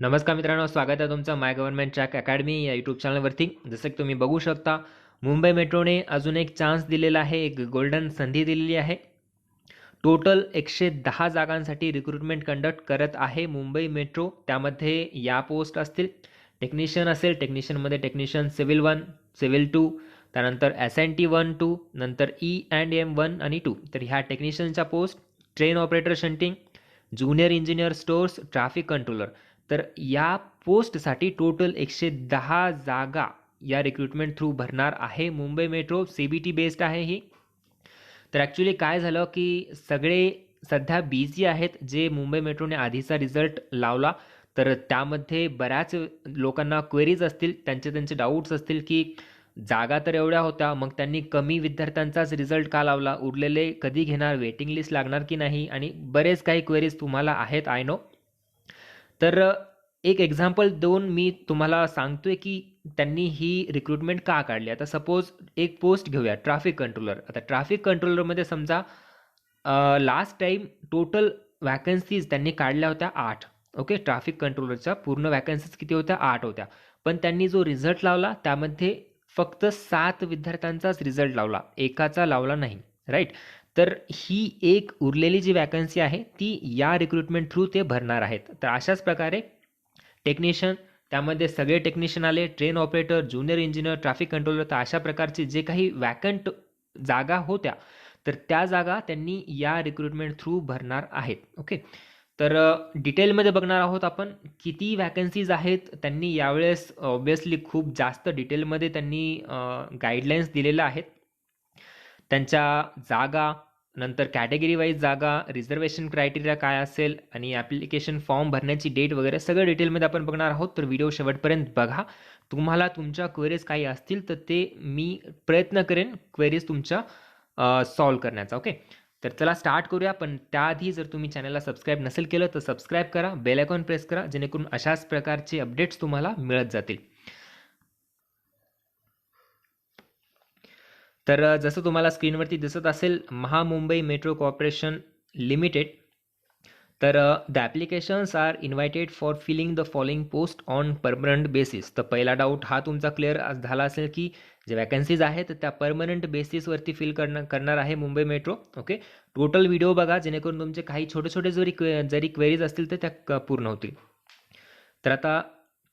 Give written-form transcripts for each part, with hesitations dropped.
नमस्कार मित्रांनो, स्वागत आहे तुमचं माय गव्हर्नमेंट ट्रॅक अकॅडमी या यूट्यूब चॅनलवरती. जसं की तुम्ही बघू शकता, मुंबई मेट्रोने अजून एक चान्स दिलेला आहे, एक गोल्डन संधी दिलेली आहे. टोटल 110 जागांसाठी रिक्रुटमेंट कंडक्ट करत आहे मुंबई मेट्रो. त्यामध्ये या पोस्ट असतील, टेक्निशियन असेल, टेक्निशियनमध्ये टेक्निशियन सिव्हिल 1, सिव्हिल 2, त्यानंतर SNT 1, 2, नंतर E&M 1 आणि 2. तर ह्या टेक्निशियनच्या post, train operator shunting, junior engineer stores, traffic controller. तर या पोस्टसाठी टोटल 110 जागा या रिक्रुटमेंट थ्रू भरणार आहे मुंबई मेट्रो. CBT बेस्ड आहे ही. तर ॲक्च्युली काय झालं की सगळे सध्या बिझी आहेत. जे मुंबई मेट्रोने आधीचा रिझल्ट लावला, तर त्यामध्ये बऱ्याच लोकांना क्वेरीज असतील, त्यांचे डाऊट्स असतील की जागा तर एवढ्या होत्या, मग त्यांनी कमी विद्यार्थ्यांचाच रिझल्ट का लावला, उरलेले कधी घेणार, वेटिंग लिस्ट लागणार की नाही, आणि बरेच काही क्वेरीज तुम्हाला आहेत, आय नो. तर एक एक्झाम्पल देऊन मी तुम्हाला सांगतोय की त्यांनी ही रिक्रुटमेंट का काढली. आता सपोज एक पोस्ट घेऊया, ट्रॅफिक कंट्रोलर. आता ट्रॅफिक कंट्रोलरमध्ये समजा लास्ट टाईम टोटल वॅकन्सीज त्यांनी काढल्या होत्या 8. ओके, ट्रॅफिक कंट्रोलरच्या पूर्ण वॅकन्सीज किती होत्या? 8 होत्या. पण त्यांनी जो रिझल्ट लावला त्यामध्ये फक्त 7 विद्यार्थ्यांचाच रिझल्ट लावला, एकाचा लावला नाही, राईट. तर ही एक उरलेली जी वॅकन्सी आहे ती या रिक्रुटमेंट थ्रू ते भरणार आहेत. तर अशाच प्रकारे टेक्निशियन, त्यामध्ये सगळे टेक्निशियन आले, train operator, junior engineer, traffic controller. तर अशा प्रकारचे जे काही वॅकंट जागा होत्या, तर त्या जागा त्यांनी या रिक्रुटमेंट थ्रू भरणार आहेत. ओके, तर डिटेलमध्ये बघणार आहोत आपण किती वॅकन्सीज आहेत. त्यांनी यावेळेस ऑब्व्हियसली खूप जास्त डिटेलमध्ये त्यांनी गाईडलाईन्स दिलेल्या आहेत. त्यांच्या जागा, नंतर कॅटेगरी वाईज जागा, रिझर्वेशन क्रायटेरिया काय असेल, आणि ॲप्लिकेशन फॉर्म भरण्याची डेट वगैरे सगळं डिटेलमध्ये आपण बघणार आहोत. तर व्हिडिओ शेवटपर्यंत बघा. तुम्हाला तुमच्या क्वेरीज काही असतील तर ते मी प्रयत्न करेन क्वेरीज तुमच्या सॉल्व करण्याचा. ओके, तर चला स्टार्ट करूया. पण त्याआधी जर तुम्ही चॅनलला सबस्क्राईब नसेल केलं तर सबस्क्राईब करा, बेल आयकॉन प्रेस करा, जेणेकरून अशाच प्रकारचे अपडेट्स तुम्हाला मिळत जातील. तर जसं तुम्हाला स्क्रीनवरती दिसत असेल, महामुंबई मेट्रो कॉर्पोरेशन लिमिटेड. तर the applications are invited for filling the following post on permanent basis. तर पहिला डाऊट हा तुमचा क्लिअर झाला असेल की जे वॅकन्सीज आहेत त्या परमनंट बेसिसवरती फिल करणार आहे Mumbai metro. Okay, total video बघा, जेणेकरून तुमचे काही छोटे छोटे जरी क्वेरीज असतील तर त्या पूर्ण होतील. तर आता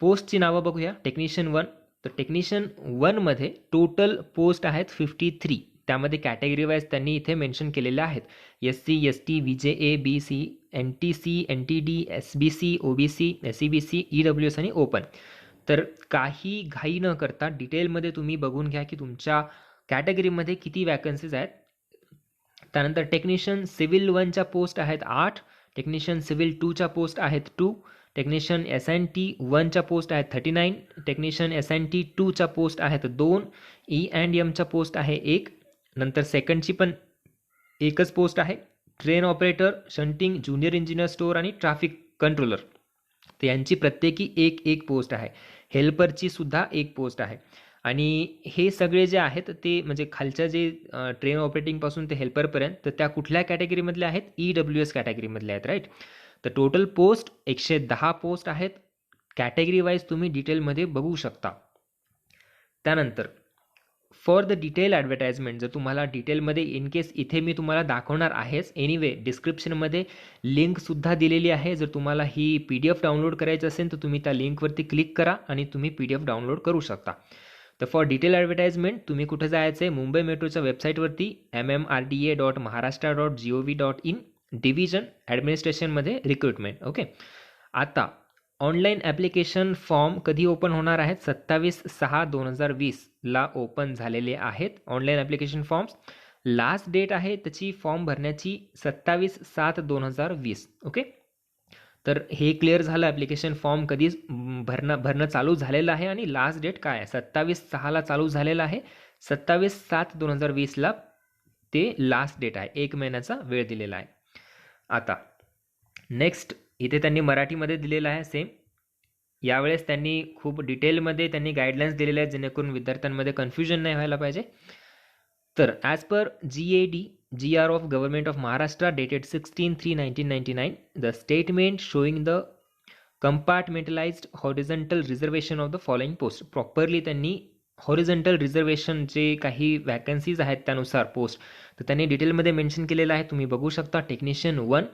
पोस्टची नावं बघूया. टेक्निशियन 1. तर टेक्निशियन 1मध्ये टोटल पोस्ट आहेत 53. त्यामध्ये कॅटेगरी वाईज त्यांनी इथे मेन्शन केलेल्या आहेत. SC, ST, VJA, BC, NTC, NTD, SBC, OBC, SEBC, EWS आणि ओपन. तर काही घाई न करता डिटेलमध्ये तुम्ही बघून घ्या की तुमच्या कॅटेगरीमध्ये किती वॅकन्सीज आहेत. त्यानंतर टेक्निशियन सिव्हिल 1च्या पोस्ट आहेत 8. टेक्निशियन सिव्हिल 2च्या पोस्ट आहेत 2. टेक्निशियन SNT 1च्या पोस्ट आहेत 39. टेक्निशियन SNT 2च्या पोस्ट आहेत 2. E&Mच्या पोस्ट आहे 1. नंतर सेकंडची पण एकच पोस्ट आहे. Train operator, shunting, junior engineer store आणि ट्रॅफिक कंट्रोलर, तर यांची प्रत्येकी एक एक पोस्ट आहे. हेल्परची सुद्धा एक पोस्ट आहे. आणि हे सगळे जे आहेत ते म्हणजे खालच्या जे ट्रेन ऑपरेटिंगपासून ते हेल्परपर्यंत, तर त्या कुठल्या कॅटेगरीमधल्या आहेत? EWS कॅटेगरीमधल्या आहेत, राईट. तर टोटल पोस्ट 110 पोस्ट आहेत. कॅटेगरी वाईज तुम्ही डिटेलमध्ये बघू शकता. त्यानंतर फॉर द डिटेल ॲडव्हर्टाइजमेंट, जर तुम्हाला डिटेलमध्ये इन केस इथे मी तुम्हाला दाखवणार आहेच, एनिवे डिस्क्रिप्शनमध्ये लिंकसुद्धा दिलेली आहे. जर तुम्हाला ही PDF डाउनलोड करायची असेल तर तुम्ही त्या लिंकवरती क्लिक करा आणि तुम्ही PDF डाउनलोड करू शकता. तर फॉर डिटेल ॲडव्हर्टाइजमेंट तुम्ही कुठे जायचं आहे? मुंबई मेट्रोच्या वेबसाईटवरती mmrda.maharashtra.gov.in डिव्हिजन ॲडमिनिस्ट्रेशनमध्ये रिक्रुटमेंट. ओके, आता ऑनलाईन ॲप्लिकेशन फॉर्म कधी ओपन होणार आहेत? 27/6/2020 ला ओपन झालेले आहेत online application forms. Last date आहे त्याची फॉर्म भरण्याची 27/7/2020. ओके, तर हे क्लिअर झालं. ॲप्लिकेशन फॉर्म कधी भरणं चालू झालेलं आहे आणि लास्ट डेट काय आहे? 27/6 चालू झालेलं आहे. 27/7/2020 ते लास्ट डेट आहे. 1 महिन्याचा वेळ दिलेला आहे. आता नेक्स्ट इथे त्यांनी मराठीमध्ये दिलेलं आहे सेम. यावेळेस त्यांनी खूप डिटेलमध्ये त्यांनी गाईडलाईन्स दिलेल्या आहेत, जेणेकरून विद्यार्थ्यांमध्ये कन्फ्युजन नाही व्हायला पाहिजे. तर as per GAD GR of Government of Maharashtra dated 16/3/1999, the statement showing the compartmentalised horizontal reservation of the following post. Properly त्यांनी हॉरिझॉन्टल रिझर्वेशन जे काही वॅकन्सीज आहेत त्यानुसार पोस्ट तर त्यांनी डिटेलमध्ये मेन्शन केलेलं आहे, तुम्ही बघू शकता. टेक्निशियन 1.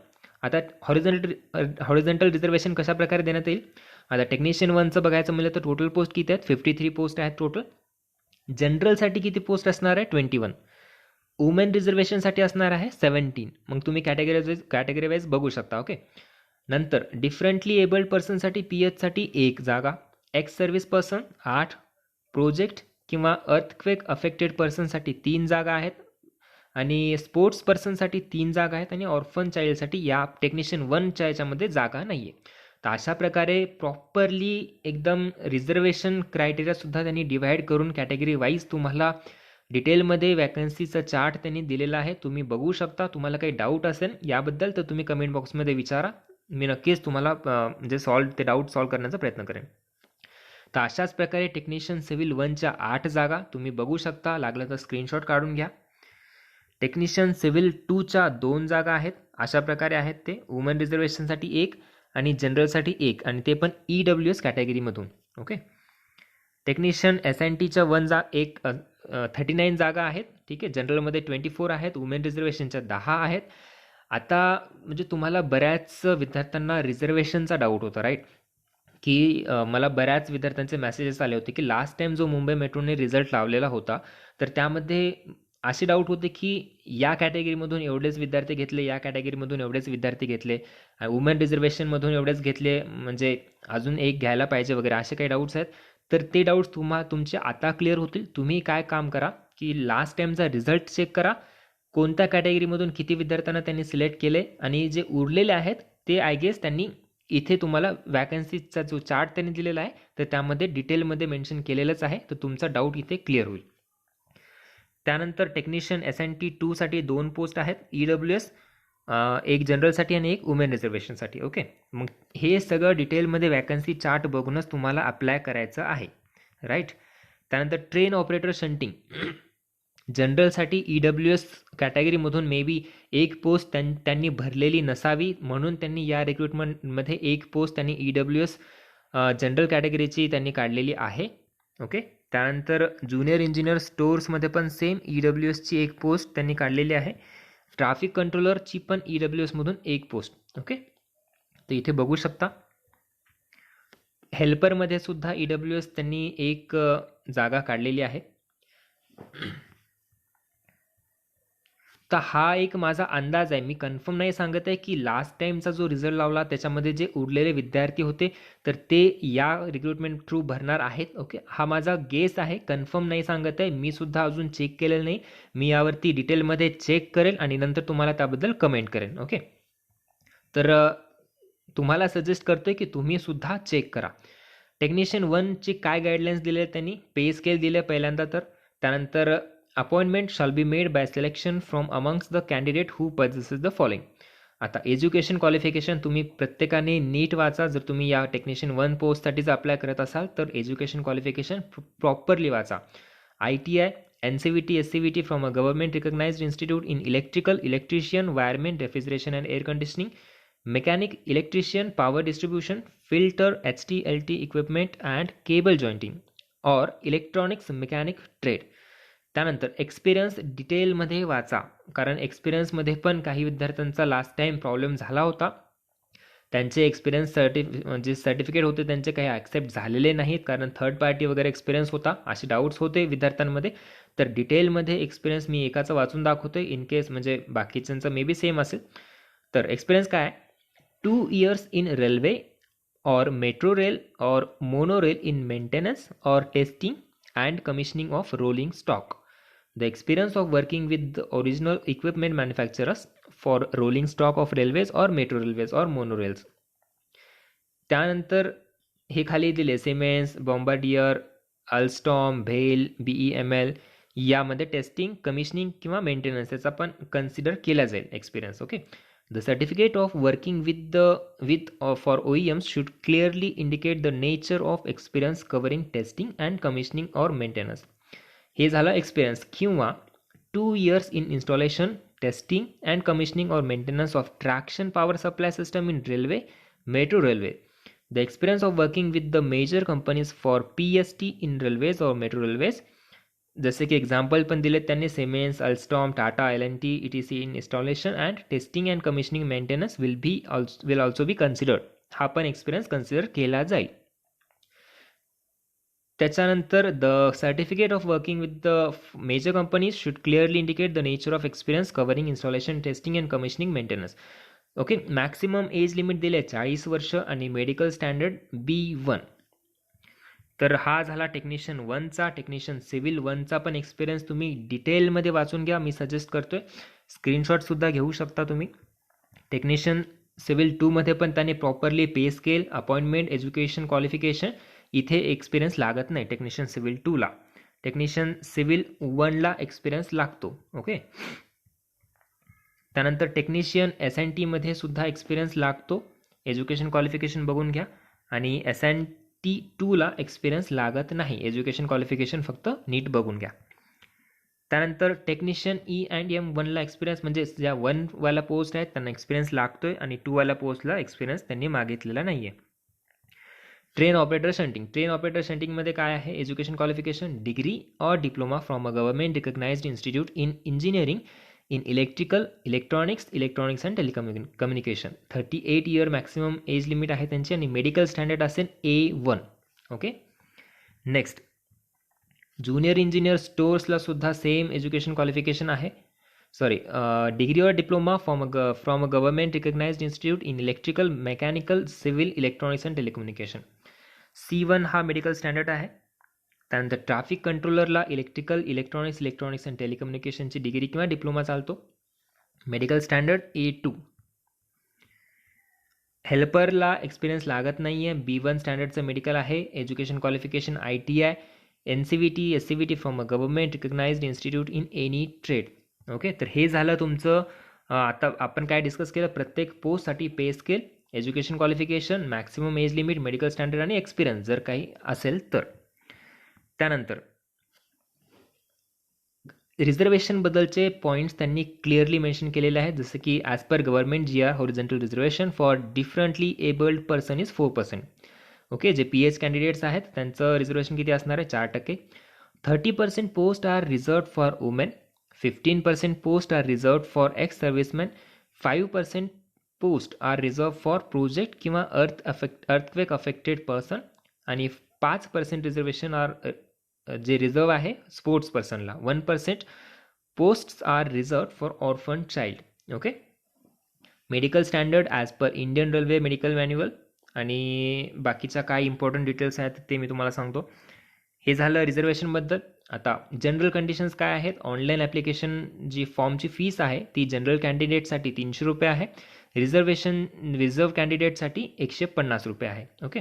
आता हॉरिझॉन्टल रिझर्वेशन कशा प्रकारे देण्यात येईल. आता टेक्निशियन 1चं बघायचं म्हणलं तर टोटल पोस्ट किती आहेत, 53 पोस्ट आहेत टोटल. जनरलसाठी किती पोस्ट असणार आहे, 21. वुमेन रिझर्वेशनसाठी असणार आहे 17. मग तुम्ही कॅटेगरी वाईज बघू शकता. ओके. नंतर डिफरंटली एबल्ड पर्सनसाठी PHसाठी 1 जागा, एक्स सर्व्हिस पर्सन 8, प्रोजेक्ट किंवा अर्थक्वेक अफेक्टेड पर्सनसाठी 3 जागा आहेत आणि स्पोर्ट्स पर्सनसाठी 3 जागा आहेत आणि ऑर्फन चाइल्डसाठी या टेक्निशियन 1च्या याच्यामध्ये जागा नाही आहे. तर अशा प्रकारे प्रॉपरली एकदम रिझर्वेशन क्रायटेरियासुद्धा त्यांनी डिवाईड करून कॅटेगरी वाईज तुम्हाला डिटेलमध्ये वॅकन्सीचा चार्ट त्यांनी दिलेला आहे, तुम्ही बघू शकता. तुम्हाला काही डाऊट असेल याबद्दल तर तुम्ही कमेंट बॉक्समध्ये विचारा, मी नक्कीच तुम्हाला म्हणजे ते डाऊट सॉल्व्ह करण्याचा प्रयत्न करेन. तर अशाच प्रकारे टेक्निशियन सिव्हिल 1च्या 8 जागा तुम्ही बघू शकता, लागलं तर स्क्रीनशॉट काढून घ्या. टेक्निशियन सिव्हिल 2च्या 2 जागा आहेत, अशा प्रकारे आहेत ते. वुमन रिझर्वेशनसाठी 1 आणि जनरलसाठी 1 आणि ते पण EWS कॅटेगरीमधून. ओके. टेक्निशियन SNTच्या 39 जागा आहेत, ठीक आहे. जनरलमध्ये 24 आहेत, वुमेन रिझर्वेशनच्या 10 आहेत. आता म्हणजे तुम्हाला बऱ्याच विद्यार्थ्यांना रिझर्वेशनचा डाऊट होता, राईट, की मला बऱ्याच विद्यार्थ्यांचे मेसेजेस आले होते की लास्ट टाइम जो मुंबई मेट्रोने रिझल्ट लावलेला होता तर त्यामध्ये असे डाऊट होते की या कॅटेगरीमधून एवढेच विद्यार्थी घेतले, या कॅटेगरीमधून एवढेच विद्यार्थी घेतले, वुमेन रिझर्वेशनमधून एवढेच घेतले, म्हणजे अजून एक घ्यायला पाहिजे वगैरे, असे काही डाऊट्स आहेत. तर ते डाऊट्स तुमचे आता क्लिअर होतील. तुम्ही काय काम करा की लास्ट टाइमचा रिझल्ट चेक करा, कोणत्या कॅटेगरीमधून किती विद्यार्थ्यांना त्यांनी सिलेक्ट केले आणि जे उरलेले आहेत ते आय गेस त्यांनी इथे तुम्हाला वॅकन्सीचा जो चार्ट त्यांनी दिलेला आहे तर त्यामध्ये डिटेलमध्ये मेन्शन केलेलंच आहे, तर तुमचा डाऊट इथे क्लिअर होईल. त्यानंतर टेक्निशियन SNT 2साठी 2 पोस्ट आहेत, EWS, एक जनरलसाठी आणि एक वुमेन रिझर्वेशनसाठी. ओके. मग हे सगळं डिटेलमध्ये वॅकन्सी चार्ट बघूनच तुम्हाला अप्लाय करायचं आहे, राईट. त्यानंतर ट्रेन ऑपरेटर शंटिंग जनरलसाठी EWS कॅटेगरीमधून मे बी एक पोस्ट त्यांनी भरलेली नसावी म्हणून त्यांनी या रिक्रुटमेंटमध्ये एक पोस्ट त्यांनी EWS जनरल कॅटेगरीची त्यांनी काढलेली आहे. ओके. त्यानंतर ज्युनियर इंजिनियर स्टोअर्समध्ये पण सेम EWSची एक पोस्ट त्यांनी काढलेली आहे. ट्रॅफिक कंट्रोलरची पण EWSमधून एक पोस्ट. ओके. तर इथे बघू शकता. हेल्परमध्ये सुद्धा EWS त्यांनी एक जागा काढलेली आहे. तर हा एक माझा अंदाज आहे, मी कन्फर्म नाही सांगत आहे की लास्ट टाइमचा जो रिझल्ट लावला त्याच्यामध्ये जे उरलेले विद्यार्थी होते तर ते या रिक्रुटमेंट थ्रू भरणार आहेत. ओके. हा माझा गेस आहे, कन्फर्म नाही सांगत आहे, मी सुद्धा अजून चेक केलेलं नाही. मी यावरती डिटेलमध्ये चेक करेल आणि नंतर तुम्हाला त्याबद्दल कमेंट करेन. ओके. तर तुम्हाला सजेस्ट करतोय की तुम्ही सुद्धा चेक करा. टेक्निशियन 1चे काय गाईडलाईन्स दिले त्यांनी, पे स्केल दिले पहिल्यांदा. तर त्यानंतर appointment shall be made by selection from amongst the candidate who possesses the following. आता एज्युकेशन क्वालिफिकेशन तुम्ही प्रत्येकाने नीट वाचा. जर तुम्ही या टेक्निशियन 1 पोस्टसाठीच अप्लाय करत असाल तर एज्युकेशन क्वालिफिकेशन प्रॉपरली वाचा. ITI, NCVT, SCVT from a government recognised institute in electrical, electrician, wireman, refrigeration and air conditioning, mechanic, electrician, power distribution, filter, HT/LT equipment and cable jointing or electronics mechanic trade. त्यानंतर experience डिटेलमध्ये वाचा, कारण एक्सपिरियन्समध्ये पण काही विद्यार्थ्यांचा last time problem झाला होता. त्यांचे एक्सपिरियन्स जे सर्टिफिकेट होते त्यांचे काही ॲक्सेप्ट झालेले नाहीत कारण थर्ड पार्टी वगैरे एक्सपिरियन्स होता, असे डाऊट्स होते विद्यार्थ्यांमध्ये. तर डिटेलमध्ये एक्सपिरियन्स मी एकाचं वाचून दाखवतोय, इन केस म्हणजे बाकीच्यांचं मे बी सेम असेल. तर एक्सपिरियन्स काय आहे, 2 years in railway or metro rail or monorail in maintenance or testing and commissioning of rolling stock. The experience of working with the original equipment manufacturers for rolling stock of railways or metro railways or monorails. त्यानंतर हे खाली दिले Siemens, Bombardier, Alstom, भेल, BEML यामध्ये testing, commissioning किंवा maintenance याचा पण consider केला जाईल experience. Okay. The certificate of working for OEMs should clearly indicate the nature of experience covering testing and commissioning or maintenance. हे झालं एक्सपिरियन्स. किंवा 2 years in installation, testing and commissioning or maintenance of traction power supply system in railway, metro railway, the experience of working with the major companies for PST in railways और metro railways, जसे की example पण दिलेत त्यांनी, Siemens, Alstom, Tata, L&T, ETC in installation and testing and commissioning maintenance will also be considered. हा पण experience consider केला जाईल. त्याच्यानंतर the certificate of working with the major companies should clearly indicate the nature of experience covering installation, testing and commissioning maintenance. Okay, maximum age limit दिले 40 वर्ष आणि medical standard B1. तर हा झाला टेक्निशियन 1चा. टेक्निशियन सिव्हिल 1चा पण experience तुम्ही डिटेलमध्ये वाचून घ्या, मी सजेस्ट करतोय. स्क्रीनशॉटसुद्धा घेऊ शकता तुम्ही. टेक्निशियन सिव्हिल 2मध्ये पण त्याने प्रॉपरली पे स्केल, अपॉइंटमेंट, एज्युकेशन, क्वालिफिकेशन, इथे एक्सपिरियन्स लागत नाही टेक्निशियन सिव्हिल 2ला. टेक्निशियन सिव्हिल 1ला एक्सपिरियन्स लागतो. ओके, त्यानंतर टेक्निशियन S&T मध्ये सुद्धा एक्सपिरियन्स लागतो. एज्युकेशन क्वालिफिकेशन बघून घ्या. आणि S&T 2ला एक्सपिरियन्स लागत नाही, एज्युकेशन क्वालिफिकेशन फक्त नीट बघून घ्या. त्यानंतर टेक्निशियन E&M 1ला एक्सपिरियन्स, म्हणजे ज्या 1वाला पोस्ट आहेत त्यांना एक्सपिरियन्स लागतोय आणि 2वाला पोस्टला एक्सपिरियन्स त्यांनी मागितलेला नाही आहे. Train operator shunting. Train operator शंटिंगमध्ये काय आहे? Education qualification degree or diploma from a government recognised institute in engineering in electronics and telecommunication. 38 year maximum age limit आहे त्यांची आणि मेडिकल स्टँडर्ड असेल A1. Okay, next junior engineer स्टोर्सला सुद्धा same education qualification आहे. Degree or diploma from a government recognised institute in electrical, mechanical, civil, electronics and telecommunication. C1 हा medical standard आहे. त्यानंतर ट्रॅफिक कंट्रोलरला इलेक्ट्रॉनिक्स अँड टेलिकम्युनिकेशनची degree किंवा डिप्लोमा चालतो. Medical standard A2. हेल्परला एक्सपिरियन्स लागत नाही आहे, B1 स्टँडर्डचं मेडिकल आहे. Education qualification ITI, NCVT, SCVT from a government recognised institute in any trade. Okay, तर हे झालं तुमचं. आता आपण काय डिस्कस केलं, प्रत्येक पोस्टसाठी pay scale, education qualification, maximum age limit, medical standard आणि एक्सपिरियन्स जर काही असेल तर. त्यानंतर रिझर्वेशन बद्दलचे पॉईंट्स त्यांनी क्लिअरली मेन्शन केलेले आहेत, जसं की as per government GR horizontal reservation for differently abled person is 4%. Okay, जे PH कॅन्डिडेट्स आहेत त्यांचं रिझर्वेशन किती असणार आहे? 4%. 30% post are reserved for women, 15% post are reserved for ex serviceman, 5% post are reserve for project किंवा earthquake affected person आणि 5% reservation are जे reserve आहे स्पोर्ट्स पर्सनला. 1% posts are reserve for orphan child. Okay, medical standard as per Indian railway medical manual आणि बाकीच्या काय important details आहेत ते मी तुम्हाला सांगतो. हे झालं रिझर्वेशनबद्दल. आता जनरल कंडिशन्स काय आहेत? ऑनलाईन ॲप्लिकेशन जी फॉर्मची फीस आहे ती जनरल कॅन्डिडेटसाठी 300 रुपये आहे. रिझर्व कॅन्डिडेटसाठी 150 रुपये आहे. ओके,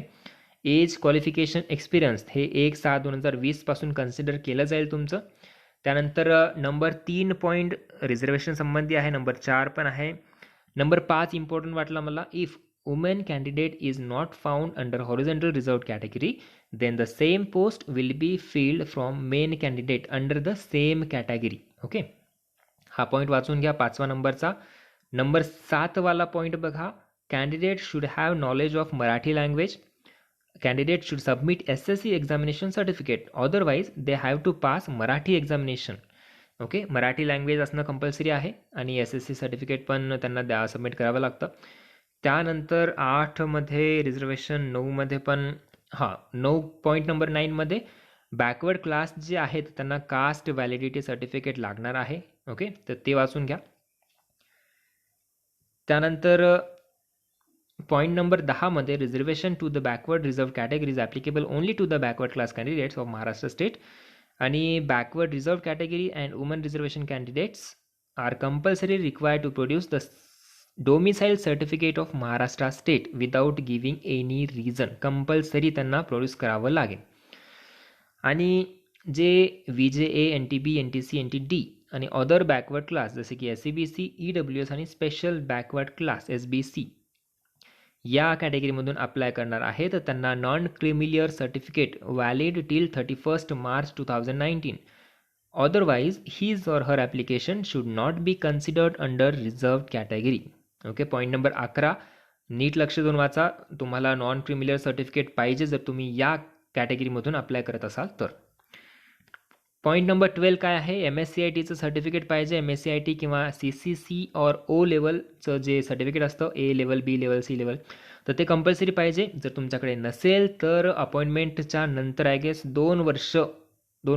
एज, क्वालिफिकेशन, एक्सपिरियन्स हे 1/7/2020 पासून कन्सिडर केलं जाईल तुमचं. त्यानंतर नंबर 3 पॉईंट रिझर्वेशन संबंधी आहे. नंबर 4 पण आहे. नंबर 5 इम्पॉर्टंट वाटला मला. If women candidate is not found under horizontal reserved category then the same post will be filled from main candidate under the same category. Okay, हा point वाचून घ्या 5वा नंबरचा. नंबर 7 वाला पॉईंट बघा. Candidate should have knowledge of Marathi language. Candidate should submit SSC examination certificate, otherwise they have to pass Marathi examination. Okay, Marathi language असणं compulsory आहे आणि SSC सर्टिफिकेट पण त्यांना सबमिट करावं लागतं. त्यानंतर 8मध्ये रिझर्वेशन, 9मध्ये पण 9 पॉईंट नंबर 9मध्ये बॅकवर्ड क्लास जे आहेत त्यांना कास्ट व्हॅलिडिटी सर्टिफिकेट लागणार आहे. ओके, तर ते वाचून घ्या. त्यानंतर पॉईंट नंबर 10मध्ये reservation to the backward reserve category is applicable only to the backward class candidates of Maharashtra state आणि backward reserve category and woman reservation candidates are compulsory required to produce the domicile certificate of Maharashtra state without giving any reason. Compulsory त्यांना produce करावं लागेल. आणि जे VJA, NTB, NTC, NTD आणि other backward class जसे की SCBC, EWS आणि special backward class SBC या कॅटेगरीमधून अप्लाय करणार आहे तर त्यांना non creamy layer certificate valid till 31 March 2019. Otherwise, his or her application should not be considered under reserved category. Okay, point number 11. नीट लक्ष देऊन वाचा. तुम्हाला नॉन क्रिमिलियर सर्टिफिकेट पाहिजे जर तुम्ही या कॅटेगरीमधून अप्लाय करत असाल तर. पॉईंट नंबर 12 काय आहे, MSCITचं सर्टिफिकेट पाहिजे. MSCIT किंवा CCC और O लेवलचं जे सर्टिफिकेट असतं, A level, B level, C level, तर ते कंपल्सरी पाहिजे. जर तुमच्याकडे नसेल तर अपॉइंटमेंटच्या नंतर आय गेस 2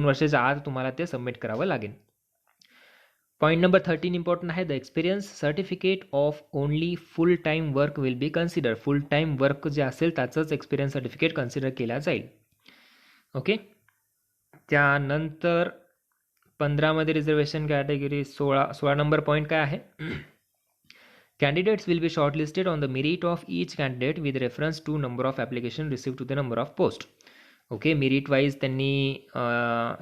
वर्षाच्या आत तुम्हाला ते सबमिट करावं लागेल. पॉईंट नंबर 13 इम्पॉर्टंट आहे. The experience certificate of only full time work will be consider. Full time work जे असेल त्याचंच एक्सपिरियन्स सर्टिफिकेट कन्सिडर केला जाईल. ओके. त्यानंतर 15मध्ये रिझर्वेशन कॅटेगरी 16 नंबर पॉईंट काय आहे, candidates will be shortlisted on the merit of each candidate with reference to number of application receive to the number of post. Okay, merit wise त्यांनी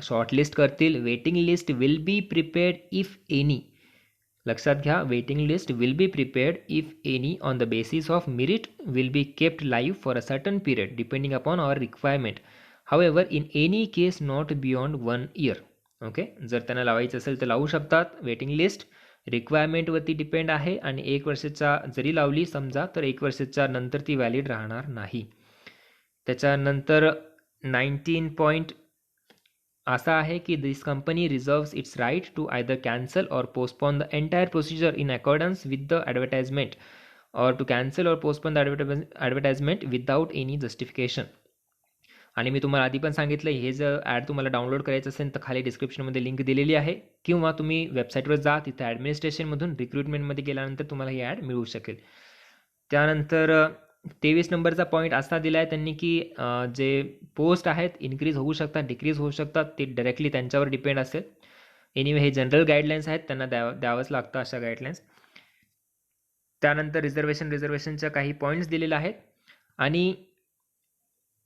shortlist करतील. Waiting list will be prepared if any. लक्षात घ्या, waiting list will be prepared if any on the basis of merit will be kept live for a certain period depending upon our requirement. However in any case not beyond 1 year. Okay, जर त्यांना लावायचं असेल तर लावू शकतात. Waiting list रिक्वायरमेंटवरती depend आहे आणि 1 वर्षाच्या जरी लावली समजा तर 1 वर्षाच्या नंतर ती व्हॅलिड राहणार नाही. त्याच्यानंतर 19 पॉईंट असा आहे की this company reserves its right to either cancel or postpone the entire procedure in accordance with the advertisement or to cancel or postpone the advertisement without any justification. आणि मी तुम्हाला आधी पण सांगितलं, हे जर ॲड तुम्हाला डाउनलोड करायचं असेल तर खाली डिस्क्रिप्शनमध्ये लिंक दिलेली आहे, किंवा तुम्ही वेबसाईटवर जा, तिथे ॲडमिनिस्ट्रेशनमधून रिक्रुटमेंटमध्ये गेल्यानंतर तुम्हाला ही ॲड मिळू शकेल. त्यानंतर 23 नंबरचा पॉईंट असा दिला आहे त्यांनी की जे पोस्ट आहेत इन्क्रीज होऊ शकतात, डिक्रीज होऊ शकतात, ते डायरेक्टली त्यांच्यावर डिपेंड असेल. एनिवे हे जनरल गाईडलाईन्स आहेत, त्यांना द्यावंच लागतं अशा गाईडलाईन्स. त्यानंतर रिझर्वेशनच्या काही पॉईंट्स दिलेले आहेत. आणि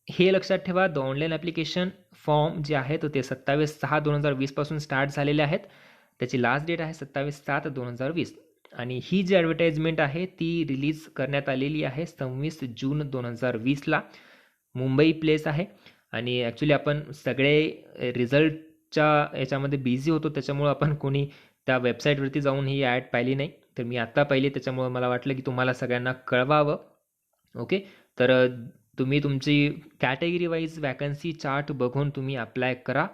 हे लक्षात ठेवा, द ऑनलाईन ॲप्लिकेशन फॉर्म जे आहेत ते 27/6/2020 पासून स्टार्ट झालेले आहेत. त्याची लास्ट डेट आहे 27/7/2020. आणि ही जी ॲडव्हर्टाइजमेंट आहे ती रिलीज करण्यात आलेली आहे 26 जून 2020ला. मुंबई प्लेस आहे. आणि ॲक्च्युली आपण सगळे रिझल्टच्या याच्यामध्ये बिझी होतो, त्याच्यामुळं आपण कोणी त्या वेबसाईटवरती जाऊन ही ॲड पाहिली नाही. तर मी आत्ता पाहिली, त्याच्यामुळं मला वाटलं की तुम्हाला सगळ्यांना कळवावं. ओके, तर तुम्ही तुमची कॅटेगरी वाईज वॅकन्सी चार्ट बघून तुम्ही अप्लाय करा.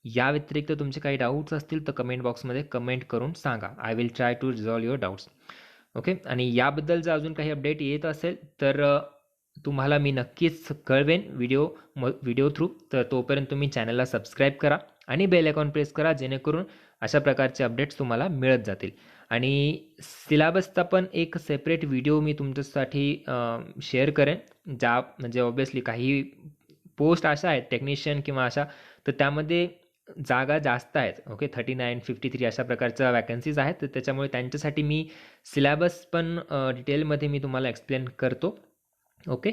या व्यतिरिक्त तुमचे काही डाऊट्स असतील तर कमेंट बॉक्समध्ये कमेंट करून सांगा. I will try to resolve your doubts. Okay, आणि याबद्दल जर अजून काही अपडेट येत असेल तर तुम्हाला मी नक्कीच कळवेन व्हिडिओ थ्रू. तर तोपर्यंत तुम्ही चॅनलला सबस्क्राईब करा आणि बेल आयकॉन प्रेस करा, जेणेकरून अशा प्रकारचे अपडेट्स तुम्हाला मिळत जातील. आणि सिलेबसचा पण एक सेपरेट व्हिडिओ मी तुमच्यासाठी शेअर करेन, म्हणजे ऑब्वियसली काही पोस्ट अशा आहेत टेक्निशियन किंवा अशा, तर त्यामध्ये जागा जास्त आहेत. ओके, 39, 53 अशा प्रकारच्या वॅकन्सीज आहेत. तर त्याच्यामुळे त्यांच्यासाठी मी सिलेबस पण डिटेलमध्ये मी तुम्हाला एक्सप्लेन करतो. ओके,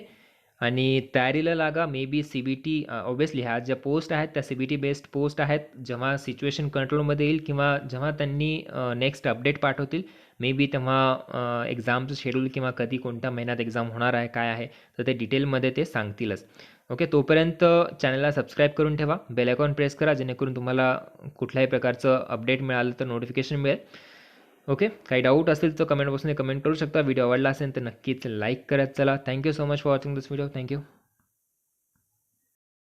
आणि तयारीला लागा. मे बी CBT ऑब्वियसली ह्या ज्या पोस्ट आहेत त्या CBT बेस्ड पोस्ट आहेत. जेव्हा सिच्युएशन कंट्रोलमध्ये येईल किंवा जेव्हा त्यांनी नेक्स्ट अपडेट पाठवतील, मे बी तेव्हा एक्झामचं शेड्यूल किंवा कधी कोणत्या महिन्यात एक्झाम होणार आहे काय आहे तर ते डिटेलमध्ये ते सांगतीलच. ओके, तोपर्यंत चॅनलला सबस्क्राईब करून ठेवा, बेल आयकॉन प्रेस करा, जेणेकरून तुम्हाला कुठल्याही प्रकारचं अपडेट मिळालं तर नोटिफिकेशन मिळेल. ओके, काही डाऊट असेल तर कमेंट बॉक्समध्ये कमेंट करू शकता. व्हिडिओ आवडला असेल तर नक्कीच लाईक करत चला. Thank you so much for watching this video. Thank you.